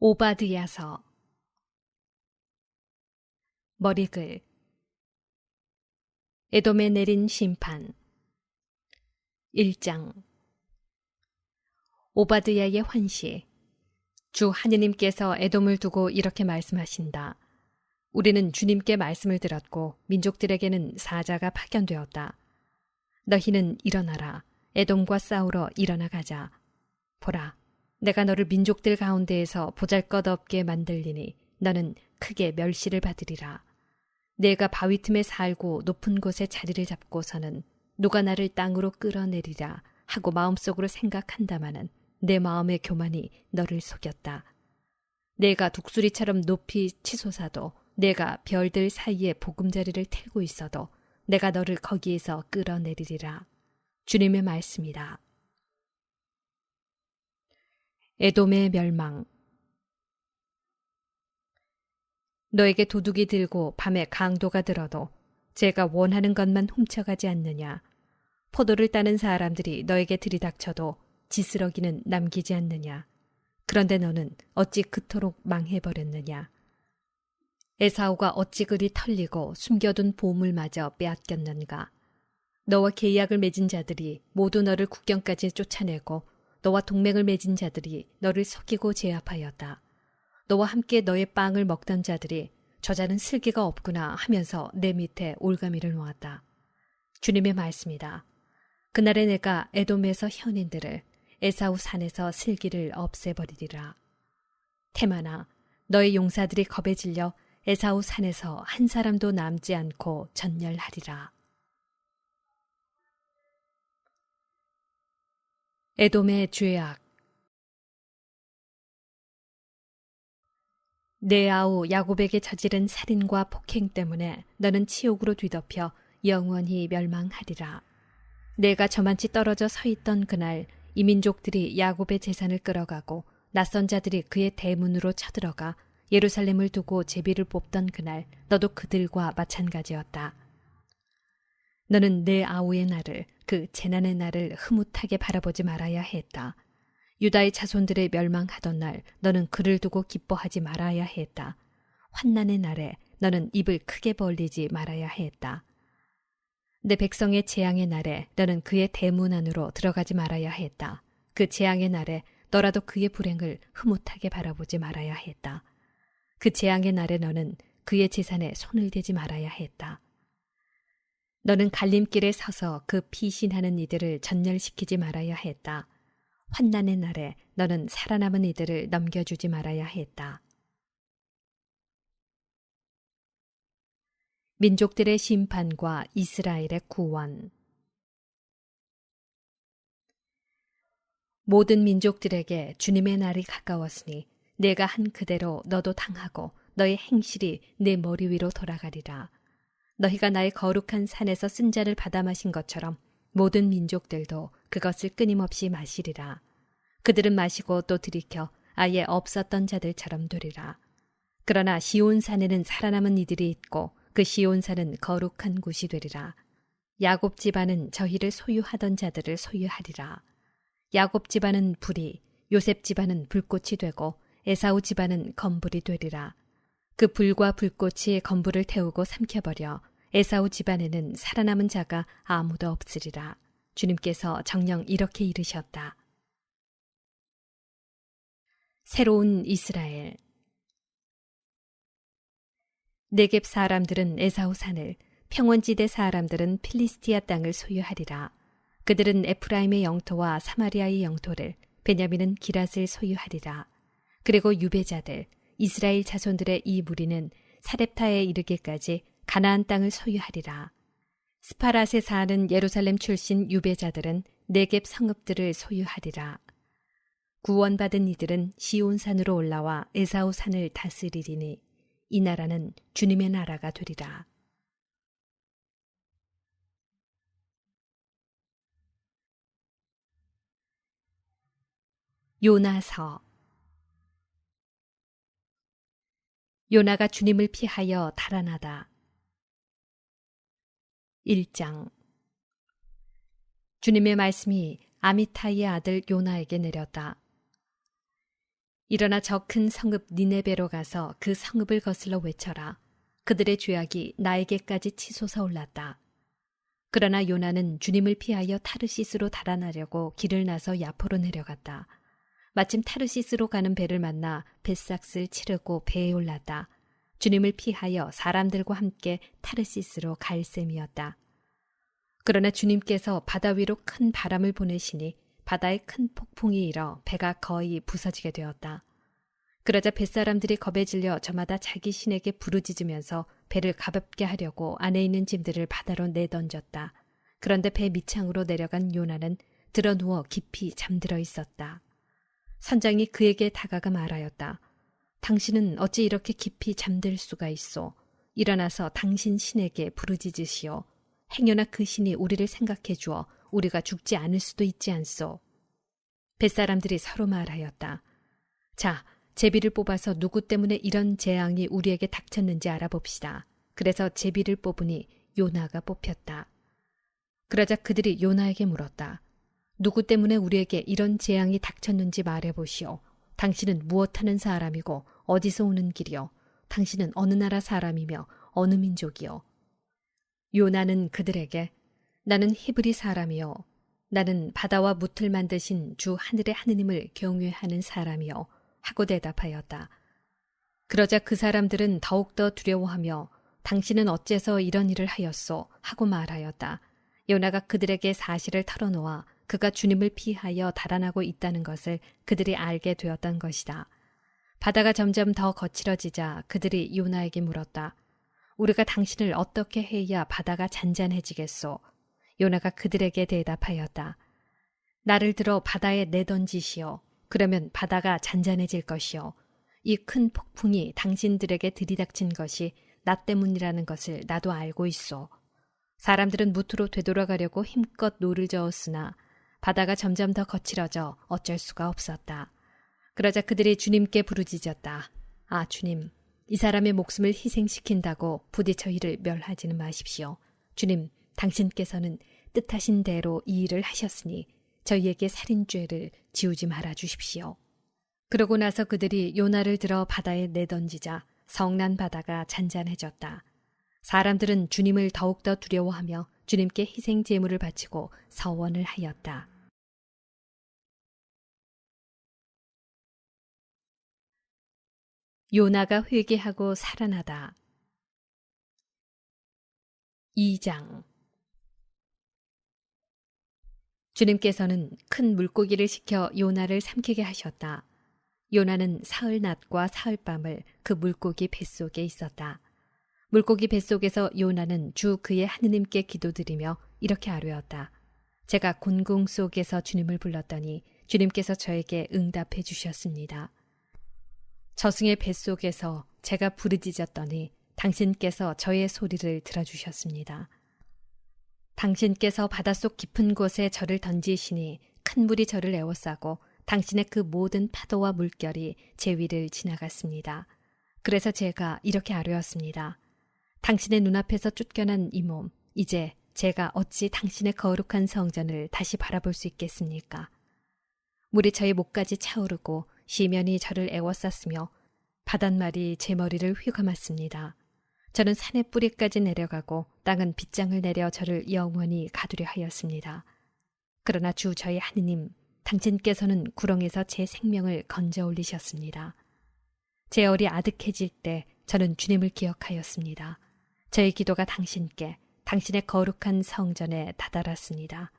오바드야서 머리글 에돔에 내린 심판 1장 오바드야의 환시. 주 하느님께서 에돔을 두고 이렇게 말씀하신다. 우리는 주님께 말씀을 들었고 민족들에게는 사자가 파견되었다. 너희는 일어나라. 에돔과 싸우러 일어나 가자. 보라, 내가 너를 민족들 가운데에서 보잘것없게 만들리니 너는 크게 멸시를 받으리라. 내가 바위 틈에 살고 높은 곳에 자리를 잡고서는 누가 나를 땅으로 끌어내리라 하고 마음속으로 생각한다마는 내 마음의 교만이 너를 속였다. 내가 독수리처럼 높이 치솟아도 내가 별들 사이에 보금자리를 틀고 있어도 내가 너를 거기에서 끌어내리리라. 주님의 말씀이다. 에돔의 멸망. 너에게 도둑이 들고 밤에 강도가 들어도 제가 원하는 것만 훔쳐가지 않느냐. 포도를 따는 사람들이 너에게 들이닥쳐도 지스러기는 남기지 않느냐. 그런데 너는 어찌 그토록 망해버렸느냐. 에사우가 어찌 그리 털리고 숨겨둔 보물마저 빼앗겼는가. 너와 계약을 맺은 자들이 모두 너를 국경까지 쫓아내고 너와 동맹을 맺은 자들이 너를 속이고 제압하였다. 너와 함께 너의 빵을 먹던 자들이 저자는 슬기가 없구나 하면서 내 밑에 올가미를 놓았다. 주님의 말씀이다. 그날에 내가 에돔에서 현인들을 에사우 산에서 슬기를 없애버리리라. 테마나, 너의 용사들이 겁에 질려 에사우 산에서 한 사람도 남지 않고 전멸하리라. 에돔의 죄악. 내 아우 야곱에게 저지른 살인과 폭행 때문에 너는 치욕으로 뒤덮여 영원히 멸망하리라. 내가 저만치 떨어져 서 있던 그날 이 민족들이 야곱의 재산을 끌어가고 낯선 자들이 그의 대문으로 쳐들어가 예루살렘을 두고 제비를 뽑던 그날 너도 그들과 마찬가지였다. 너는 내 아우의 날을, 그 재난의 날을 흐뭇하게 바라보지 말아야 했다. 유다의 자손들의 멸망하던 날 너는 그를 두고 기뻐하지 말아야 했다. 환난의 날에 너는 입을 크게 벌리지 말아야 했다. 내 백성의 재앙의 날에 너는 그의 대문 안으로 들어가지 말아야 했다. 그 재앙의 날에 너라도 그의 불행을 흐뭇하게 바라보지 말아야 했다. 그 재앙의 날에 너는 그의 재산에 손을 대지 말아야 했다. 너는 갈림길에 서서 그 피신하는 이들을 전멸시키지 말아야 했다. 환난의 날에 너는 살아남은 이들을 넘겨주지 말아야 했다. 민족들의 심판과 이스라엘의 구원. 모든 민족들에게 주님의 날이 가까웠으니 내가 한 그대로 너도 당하고 너의 행실이 내 머리 위로 돌아가리라. 너희가 나의 거룩한 산에서 쓴 잔을 받아 마신 것처럼 모든 민족들도 그것을 끊임없이 마시리라. 그들은 마시고 또 들이켜 아예 없었던 자들처럼 되리라. 그러나 시온산에는 살아남은 이들이 있고 그 시온산은 거룩한 곳이 되리라. 야곱 집안은 저희를 소유하던 자들을 소유하리라. 야곱 집안은 불이, 요셉 집안은 불꽃이 되고 에사우 집안은 검불이 되리라. 그 불과 불꽃이 검불을 태우고 삼켜버려 에사우 집안에는 살아남은 자가 아무도 없으리라. 주님께서 정녕 이렇게 이르셨다. 새로운 이스라엘. 네겝 사람들은 에사우 산을, 평원지대 사람들은 필리스티아 땅을 소유하리라. 그들은 에프라임의 영토와 사마리아의 영토를, 베냐민은 기랏을 소유하리라. 그리고 유배자들, 이스라엘 자손들의 이 무리는 사렙타에 이르기까지 가나안 땅을 소유하리라. 스파랏에 사는 예루살렘 출신 유배자들은 네겝 성읍들을 소유하리라. 구원받은 이들은 시온산으로 올라와 에사우 산을 다스리리니 이 나라는 주님의 나라가 되리라. 요나서. 요나가 주님을 피하여 달아나다. 1장. 주님의 말씀이 아미타이의 아들 요나에게 내렸다. 일어나 저 큰 성읍 니네베로 가서 그 성읍을 거슬러 외쳐라. 그들의 죄악이 나에게까지 치솟아 올랐다. 그러나 요나는 주님을 피하여 타르시스로 달아나려고 길을 나서 야포로 내려갔다. 마침 타르시스로 가는 배를 만나 뱃삭을 치르고 배에 올랐다. 주님을 피하여 사람들과 함께 타르시스로 갈 셈이었다. 그러나 주님께서 바다 위로 큰 바람을 보내시니 바다에 큰 폭풍이 일어 배가 거의 부서지게 되었다. 그러자 뱃사람들이 겁에 질려 저마다 자기 신에게 부르짖으면서 배를 가볍게 하려고 안에 있는 짐들을 바다로 내던졌다. 그런데 배 밑창으로 내려간 요나는 드러누워 깊이 잠들어 있었다. 선장이 그에게 다가가 말하였다. 당신은 어찌 이렇게 깊이 잠들 수가 있소? 일어나서 당신 신에게 부르짖으시오. 행여나 그 신이 우리를 생각해 주어 우리가 죽지 않을 수도 있지 않소. 뱃사람들이 서로 말하였다. 자, 제비를 뽑아서 누구 때문에 이런 재앙이 우리에게 닥쳤는지 알아봅시다. 그래서 제비를 뽑으니 요나가 뽑혔다. 그러자 그들이 요나에게 물었다. 누구 때문에 우리에게 이런 재앙이 닥쳤는지 말해보시오. 당신은 무엇하는 사람이고 어디서 오는 길이요? 당신은 어느 나라 사람이며 어느 민족이요? 요나는 그들에게 나는 히브리 사람이요. 나는 바다와 무틀 만드신 주 하늘의 하느님을 경외하는 사람이요. 하고 대답하였다. 그러자 그 사람들은 더욱더 두려워하며 당신은 어째서 이런 일을 하였소? 하고 말하였다. 요나가 그들에게 사실을 털어놓아 그가 주님을 피하여 달아나고 있다는 것을 그들이 알게 되었던 것이다. 바다가 점점 더 거칠어지자 그들이 요나에게 물었다. 우리가 당신을 어떻게 해야 바다가 잔잔해지겠소? 요나가 그들에게 대답하였다. 나를 들어 바다에 내던지시오. 그러면 바다가 잔잔해질 것이요. 이 큰 폭풍이 당신들에게 들이닥친 것이 나 때문이라는 것을 나도 알고 있소. 사람들은 무트로 되돌아가려고 힘껏 노를 저었으나 바다가 점점 더 거칠어져 어쩔 수가 없었다. 그러자 그들이 주님께 부르짖었다. 아, 주님, 이 사람의 목숨을 희생시킨다고 부디 저희를 멸하지는 마십시오. 주님, 당신께서는 뜻하신 대로 이 일을 하셨으니 저희에게 살인죄를 지우지 말아 주십시오. 그러고 나서 그들이 요나를 들어 바다에 내던지자 성난 바다가 잔잔해졌다. 사람들은 주님을 더욱더 두려워하며 주님께 희생 제물을 바치고 서원을 하였다. 요나가 회개하고 살아나다. 2장. 주님께서는 큰 물고기를 시켜 요나를 삼키게 하셨다. 요나는 사흘 낮과 사흘 밤을 그 물고기 뱃속에 있었다. 물고기 뱃속에서 요나는 주 그의 하느님께 기도드리며 이렇게 아뢰었다. 제가 곤궁 속에서 주님을 불렀더니 주님께서 저에게 응답해 주셨습니다. 저승의 뱃속에서 제가 부르짖었더니 당신께서 저의 소리를 들어주셨습니다. 당신께서 바닷속 깊은 곳에 저를 던지시니 큰 물이 저를 에워싸고 당신의 그 모든 파도와 물결이 제 위를 지나갔습니다. 그래서 제가 이렇게 아뢰었습니다. 당신의 눈앞에서 쫓겨난 이 몸, 이제 제가 어찌 당신의 거룩한 성전을 다시 바라볼 수 있겠습니까? 물이 저의 목까지 차오르고 시면이 저를 에워쌌으며 바닷말이 제 머리를 휘감았습니다. 저는 산의 뿌리까지 내려가고 땅은 빗장을 내려 저를 영원히 가두려 하였습니다. 그러나 주 저희 하느님, 당신께서는 구렁에서 제 생명을 건져 올리셨습니다. 제 얼이 아득해질 때 저는 주님을 기억하였습니다. 저의 기도가 당신께, 당신의 거룩한 성전에 다다랐습니다.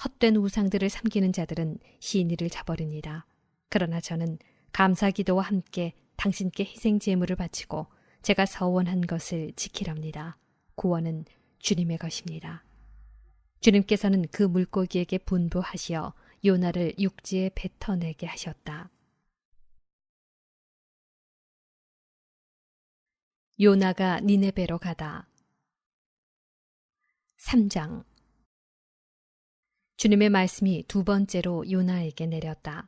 헛된 우상들을 섬기는 자들은 시인이를 저버립니다. 그러나 저는 감사기도와 함께 당신께 희생 제물을 바치고 제가 서원한 것을 지키렵니다. 구원은 주님의 것입니다. 주님께서는 그 물고기에게 분부하시어 요나를 육지에 뱉어내게 하셨다. 요나가 니네베로 가다. 3장. 주님의 말씀이 두 번째로 요나에게 내렸다.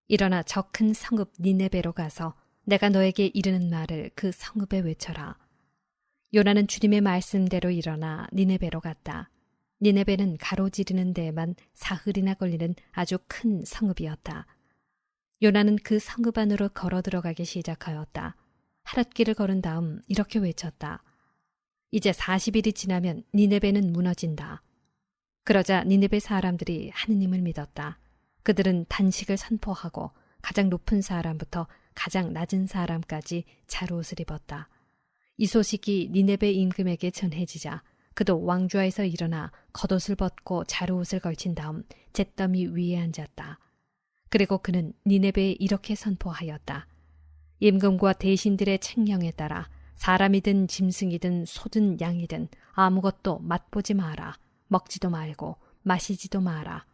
일어나 저 큰 성읍 니네베로 가서 내가 너에게 이르는 말을 그 성읍에 외쳐라. 요나는 주님의 말씀대로 일어나 니네베로 갔다. 니네베는 가로지르는 데에만 사흘이나 걸리는 아주 큰 성읍이었다. 요나는 그 성읍 안으로 걸어 들어가기 시작하였다. 하룻길을 걸은 다음 이렇게 외쳤다. 이제 40일이 지나면 니네베는 무너진다. 그러자 니네베 사람들이 하느님을 믿었다. 그들은 단식을 선포하고 가장 높은 사람부터 가장 낮은 사람까지 자루옷을 입었다. 이 소식이 니네베 임금에게 전해지자 그도 왕좌에서 일어나 겉옷을 벗고 자루옷을 걸친 다음 잿더미 위에 앉았다. 그리고 그는 니네베에 이렇게 선포하였다. 임금과 대신들의 책령에 따라 사람이든 짐승이든 소든 양이든 아무것도 맛보지 마라. 먹지도 말고 마시지도 마라.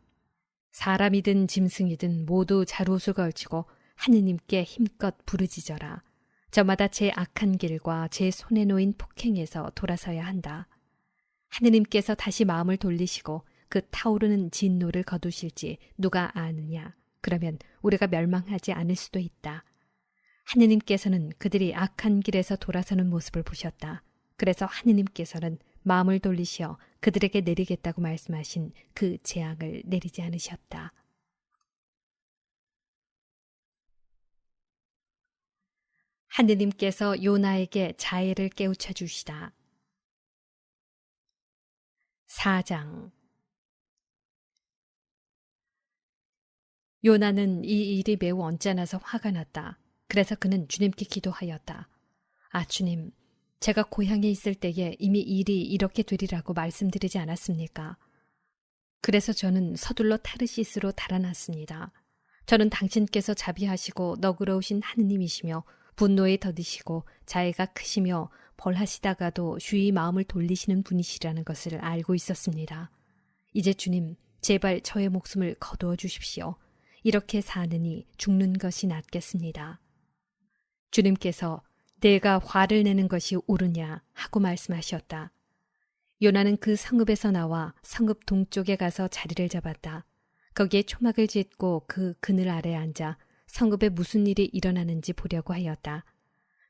사람이든 짐승이든 모두 자루옷을 걸치고 하느님께 힘껏 부르짖어라. 저마다 제 악한 길과 제 손에 놓인 폭행에서 돌아서야 한다. 하느님께서 다시 마음을 돌리시고 그 타오르는 진노를 거두실지 누가 아느냐. 그러면 우리가 멸망하지 않을 수도 있다. 하느님께서는 그들이 악한 길에서 돌아서는 모습을 보셨다. 그래서 하느님께서는 마음을 돌리시어 그들에게 내리겠다고 말씀하신 그 재앙을 내리지 않으셨다. 하느님께서 요나에게 자애를 깨우쳐 주시다. 4장. 요나는 이 일이 매우 언짢아서 화가 났다. 그래서 그는 주님께 기도하였다. 아, 주님, 제가 고향에 있을 때에 이미 일이 이렇게 되리라고 말씀드리지 않았습니까? 그래서 저는 서둘러 타르시스로 달아났습니다. 저는 당신께서 자비하시고 너그러우신 하느님이시며 분노에 더디시고 자애가 크시며 벌하시다가도 주의 마음을 돌리시는 분이시라는 것을 알고 있었습니다. 이제 주님, 제발 저의 목숨을 거두어 주십시오. 이렇게 사느니 죽는 것이 낫겠습니다. 주님께서 내가 화를 내는 것이 옳으냐 하고 말씀하셨다. 요나는 그 성읍에서 나와 성읍 동쪽에 가서 자리를 잡았다. 거기에 초막을 짓고 그 그늘 아래 앉아 성읍에 무슨 일이 일어나는지 보려고 하였다.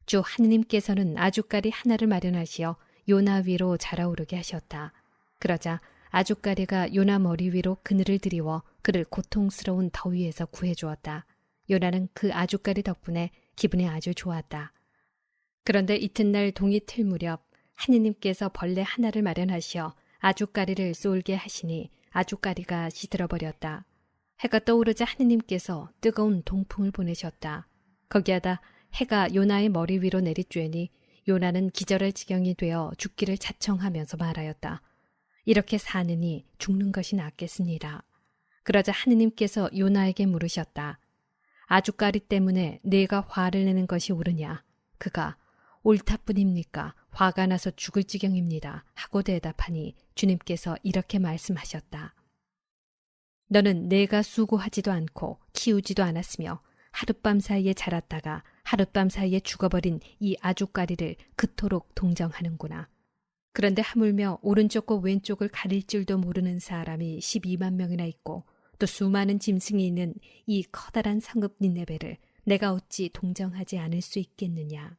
주 하느님께서는 아주까리 하나를 마련하시어 요나 위로 자라오르게 하셨다. 그러자 아주까리가 요나 머리 위로 그늘을 들이워 그를 고통스러운 더위에서 구해주었다. 요나는 그 아주까리 덕분에 기분이 아주 좋았다. 그런데 이튿날 동이 틀 무렵 하느님께서 벌레 하나를 마련하시어 아주까리를 쏠게 하시니 아주까리가 시들어버렸다. 해가 떠오르자 하느님께서 뜨거운 동풍을 보내셨다. 거기에다 해가 요나의 머리 위로 내리쬐니 요나는 기절할 지경이 되어 죽기를 자청하면서 말하였다. 이렇게 사느니 죽는 것이 낫겠습니다. 그러자 하느님께서 요나에게 물으셨다. 아주까리 때문에 내가 화를 내는 것이 옳으냐? 그가 옳다뿐입니까? 화가 나서 죽을 지경입니다. 하고 대답하니 주님께서 이렇게 말씀하셨다. 너는 내가 수고하지도 않고 키우지도 않았으며 하룻밤 사이에 자랐다가 하룻밤 사이에 죽어버린 이 아주까리를 그토록 동정하는구나. 그런데 하물며 오른쪽과 왼쪽을 가릴 줄도 모르는 사람이 12만 명이나 있고 또 수많은 짐승이 있는 이 커다란 성읍 니네베를 내가 어찌 동정하지 않을 수 있겠느냐.